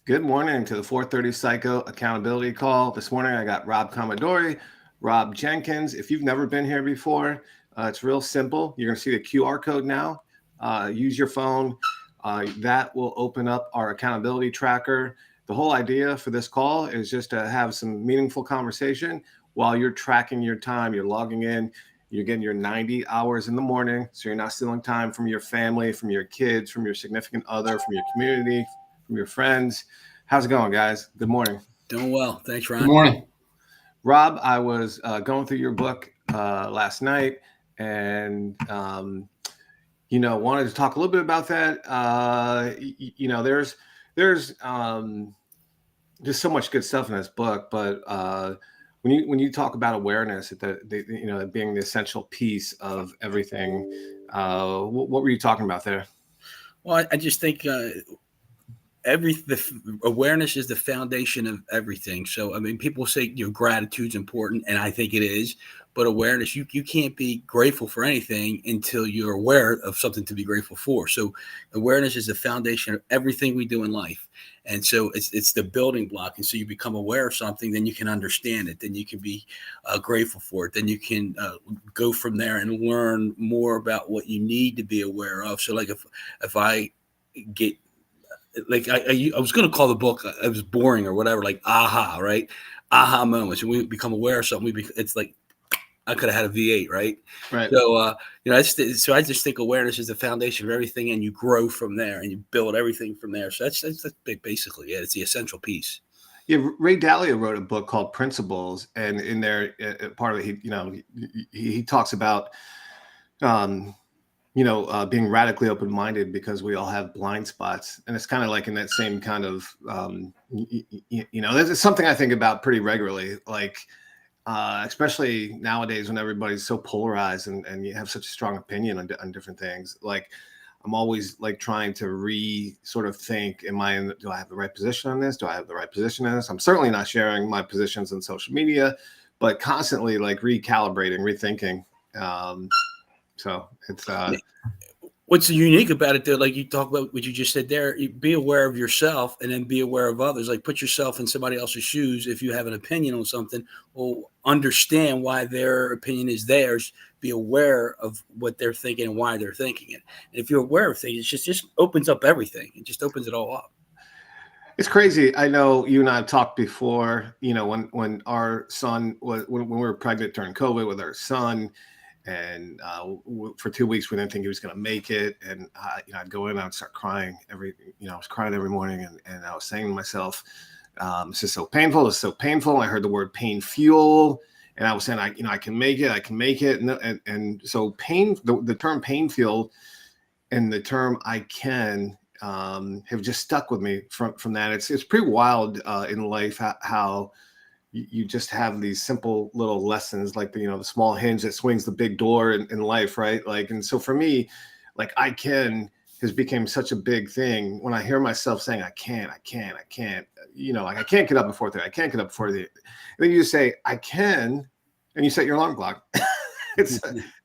Good morning to the 4:30 Psycho Accountability Call. This morning I got Rob Commadori, Rob Jenkins. If you've never been here before, it's real simple. You're going to see the QR code now. Use your phone. That will open up our accountability tracker. The whole idea for this call is just to have some meaningful conversation while you're tracking your time. You're logging in. You're getting your 90 hours in the morning, so you're not stealing time from your family, from your kids, from your significant other, from your community, from your friends. How's it going, guys? Good morning. Doing well. Thanks, Good Ron. morning. Rob, I was going through your book last night and, wanted to talk a little bit about that. There's just so much good stuff in this book, but when you talk about awareness, that being the essential piece of everything, what were you talking about there? Well, I just think awareness is the foundation of everything. So, I mean, people say gratitude's important, and I think it is. But awareness, you can't be grateful for anything until you're aware of something to be grateful for. So, awareness is the foundation of everything we do in life. And so it's the building block. And so you become aware of something, then you can understand it. Then you can be grateful for it. Then you can go from there and learn more about what you need to be aware of. So like if I get like I was going to call the book, it was boring or whatever, like aha, right? Aha moments. When we become aware of something, it's like I could have had a V8, right? Right. So, I just think awareness is the foundation of everything, and you grow from there, and you build everything from there. So that's basically it. It's the essential piece. Yeah, Ray Dalio wrote a book called Principles, and in there, part of it, he talks about, being radically open-minded because we all have blind spots, and it's kind of like in that same kind of, there's something I think about pretty regularly, like. Especially nowadays when everybody's so polarized and you have such a strong opinion on different things. Like I'm always like trying to sort of think, do I have the right position on this? Do I have the right position on this? I'm certainly not sharing my positions on social media, but constantly like recalibrating, rethinking. So it's What's unique about it, though, like you talk about what you just said there, be aware of yourself and then be aware of others. Like put yourself in somebody else's shoes. If you have an opinion on something, or understand why their opinion is theirs. Be aware of what they're thinking and why they're thinking it. And if you're aware of things, it just opens up everything. It just opens it all up. It's crazy. I know you and I have talked before, when our son when we were pregnant during COVID with our son, and for 2 weeks we didn't think he was going to make it, and I'd go in and I'd start crying I was crying every morning, and I was saying to myself, this is so painful, I heard the word pain fuel, and I was saying I can make it, and so pain, the term pain fuel and the term I can have just stuck with me from that. It's pretty wild in life how you just have these simple little lessons, like the small hinge that swings the big door in life, right? Like, and so for me, like I can has become such a big thing. When I hear myself saying I can't, like I can't get up before 3, I can't get up before the, and then you just say I can, and you set your alarm clock. It's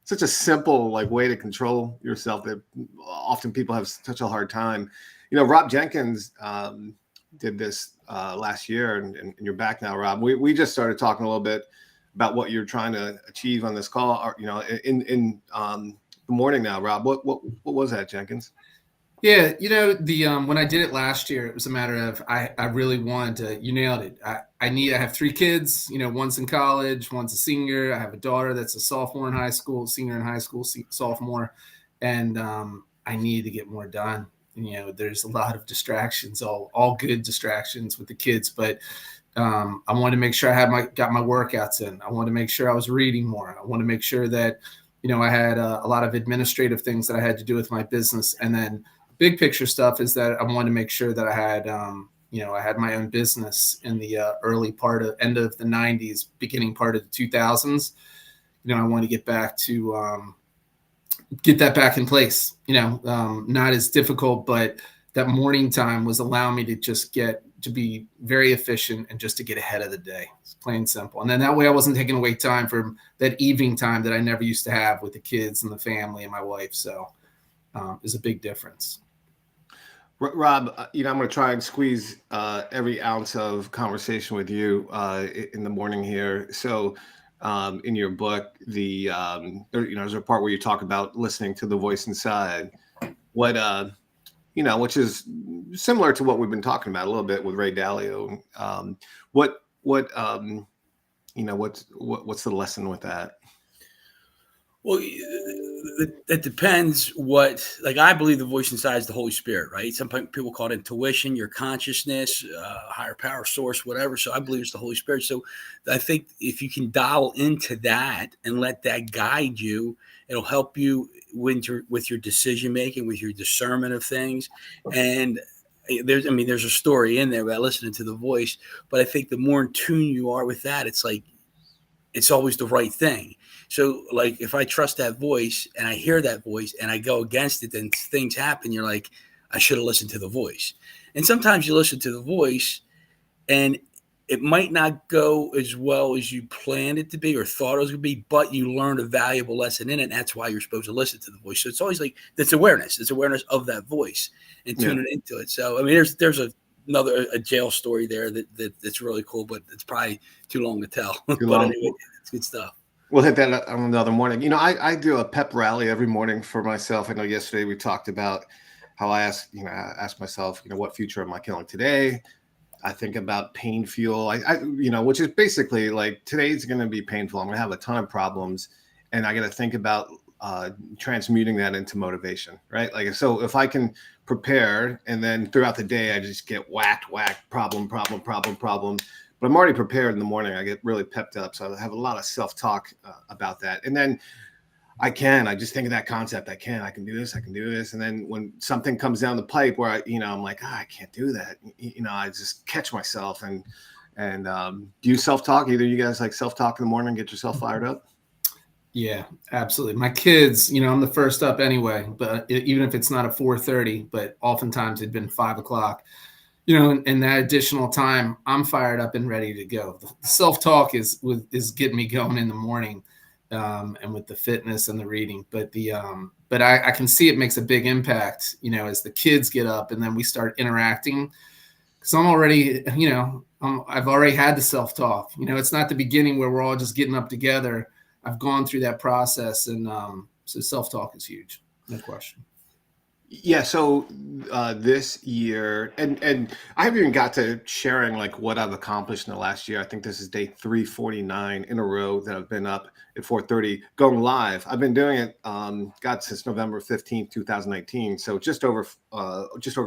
such a simple like way to control yourself that often people have such a hard time. Rob Jenkins did this last year, and you're back now, Rob. We just started talking a little bit about what you're trying to achieve on this call, or, in the morning now, Rob. What was that, Jenkins? Yeah, when I did it last year, it was a matter of I really wanted to. You nailed it. I have 3 kids. One's in college, one's a senior. I have a daughter that's a sophomore in high school, senior in high school, sophomore, and I need to get more done. There's a lot of distractions, all good distractions with the kids, but I wanted to make sure I got my workouts in. I wanted to make sure I was reading more. I want to make sure that, I had a lot of administrative things that I had to do with my business. And then big picture stuff is that I wanted to make sure that I had, I had my own business in the end of the 90s, beginning part of the 2000s. I want to get back to, get that back in place, not as difficult, but that morning time was allowing me to just get to be very efficient and just to get ahead of the day. It's plain and simple. And then that way I wasn't taking away time from that evening time that I never used to have with the kids and the family and my wife. So it's a big difference. Rob, I'm going to try and squeeze every ounce of conversation with you in the morning here. So, in your book, there's a part where you talk about listening to the voice inside. What which is similar to what we've been talking about a little bit with Ray Dalio. What's the lesson with that? Well, it depends like I believe the voice inside is the Holy Spirit, right? Some people call it intuition, your consciousness, higher power source, whatever. So I believe it's the Holy Spirit. So I think if you can dial into that and let that guide you, it'll help you with your decision making, with your discernment of things. And there's a story in there about listening to the voice, but I think the more in tune you are with that, it's like, it's always the right thing. So like if I trust that voice and I hear that voice and I go against it, then things happen. You're like, I should have listened to the voice. And sometimes you listen to the voice and it might not go as well as you planned it to be or thought it was going to be, but you learned a valuable lesson in it. And that's why you're supposed to listen to the voice. So it's always like, it's awareness of that voice and tuning into it. So, there's a jail story there that's really cool, but it's probably too long to tell. But anyway, it's good stuff. We'll hit that on another morning. I do a pep rally every morning for myself. I know yesterday we talked about how I ask myself, what future am I killing today? I think about pain fuel, which is basically like today's going to be painful. I'm going to have a ton of problems, and I got to think about transmuting that into motivation, right? Like, so if I can prepare and then throughout the day, I just get whacked, problem. But I'm already prepared in the morning. I get really pepped up. So I have a lot of self-talk about that. And then I just think of that concept. I can do this. And then when something comes down the pipe where I'm like, I can't do that. I just catch myself and do you self-talk? Either you guys like self-talk in the morning, get yourself fired up? Yeah, absolutely. My kids, I'm the first up anyway, but even if it's not at 4:30, but oftentimes it'd been 5:00, and that additional time, I'm fired up and ready to go. The self-talk is getting me going in the morning, and with the fitness and the reading. But I can see it makes a big impact, as the kids get up and then we start interacting. Because I'm already, I've already had the self-talk. It's not the beginning where we're all just getting up together. I've gone through that process, and so self-talk is huge, no question. Yeah. So this year, and I haven't even got to sharing like what I've accomplished in the last year. I think this is day 349 in a row that I've been up at 4:30 going live. I've been doing it, since November 15th, 2019. So just over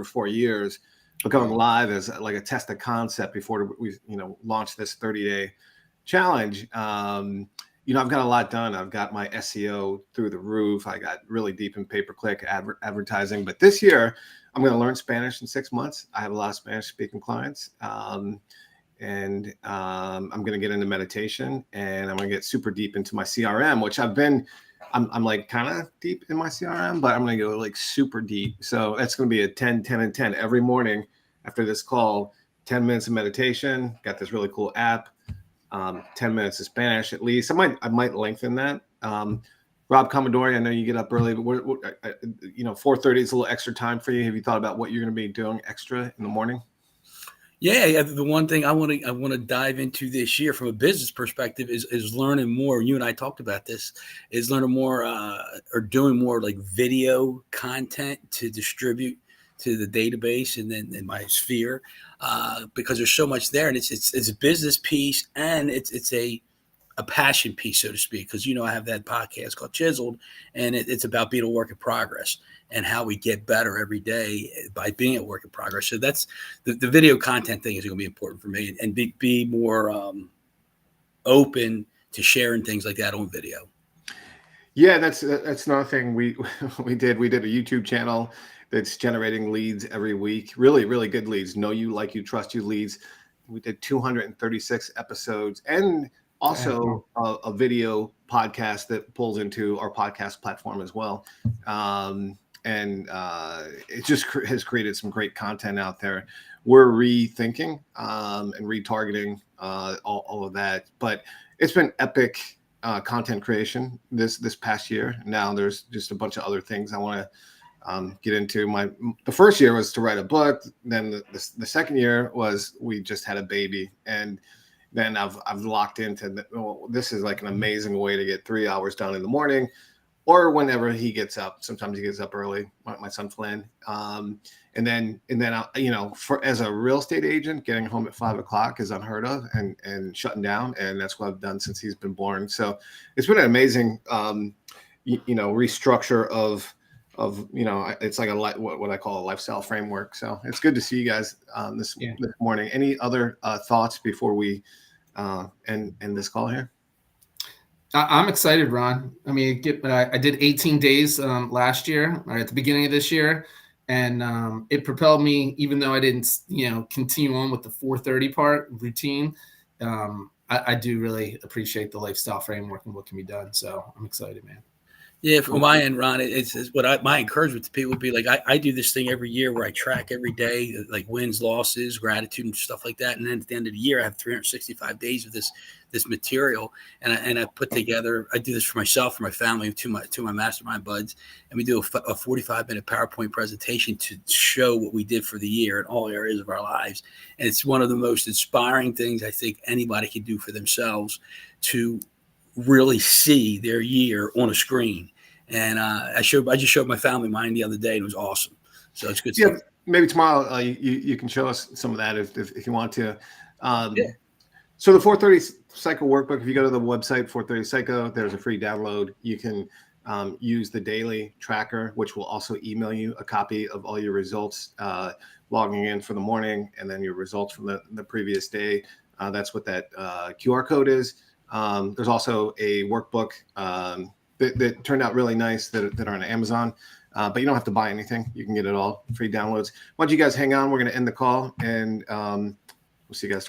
4 years, but going live as like a test of concept before we, launched this 30-day challenge. I've got a lot done. I've got my SEO through the roof. I got really deep in pay-per-click advertising. But this year, I'm going to learn Spanish in 6 months. I have a lot of Spanish-speaking clients. And I'm going to get into meditation. And I'm going to get super deep into my CRM, which I'm like kind of deep in my CRM, but I'm going to go like super deep. So that's going to be a 10, 10, and 10 every morning after this call. 10 minutes of meditation. Got this really cool app. 10 minutes of Spanish at least. I might lengthen that. Rob Commadori, I know you get up early, but 4:30 is a little extra time for you. Have you thought about what you're going to be doing extra in the morning? Yeah. The one thing I want to dive into this year from a business perspective is learning more. You and I talked about this, is learning more or doing more like video content to distribute to the database and then in my sphere, because there's so much there, and it's a business piece and it's a passion piece, so to speak. Because I have that podcast called Chiseled, and it's about being a work in progress and how we get better every day by being a work in progress. So that's the video content thing is going to be important for me, and be more open to sharing things like that on video. Yeah, that's another thing we did. We did a YouTube channel that's generating leads every week. Really, really good leads. Know you, like you, trust you leads. We did 236 episodes and also a video podcast that pulls into our podcast platform as well. It just has created some great content out there. We're rethinking and retargeting all of that. But it's been epic content creation this past year. Now there's just a bunch of other things I want to get into. The first year was to write a book. Then the second year was we just had a baby, and then I've locked into this is like an amazing way to get 3 hours done in the morning, or whenever he gets up. Sometimes he gets up early, my son Flynn. And then for as a real estate agent, getting home at 5 o'clock is unheard of, and shutting down. And that's what I've done since he's been born. So it's been an amazing, restructure of it's like what I call a lifestyle framework. So it's good to see you guys this morning. Any other thoughts before we end this call here? I'm excited, Ron. I mean, I did 18 days last year, or at the beginning of this year, and it propelled me. Even though I didn't, continue on with the 4:30 part routine, I do really appreciate the lifestyle framework and what can be done. So I'm excited, man. Yeah, from my end, Ron, it's what my encouragement to people would be like. I do this thing every year where I track every day, like wins, losses, gratitude, and stuff like that. And then at the end of the year, I have 365 days of this material, and I put together. I do this for myself, for my family, to my mastermind buds, and we do a 45-minute PowerPoint presentation to show what we did for the year in all areas of our lives. And it's one of the most inspiring things I think anybody can do for themselves to really see their year on a screen. And I just showed my family mine the other day, and it was awesome. So it's good stuff. Yeah, maybe tomorrow you can show us some of that if you want to. So the 430 Cycle Workbook, if you go to the website 430 Cycle, there's a free download. You can use the daily tracker, which will also email you a copy of all your results, logging in for the morning, and then your results from the previous day. That's what that QR code is. There's also a workbook that turned out really nice that are on Amazon, but you don't have to buy anything. You can get it all free downloads. Why don't you guys hang on? We're going to end the call, and we'll see you guys.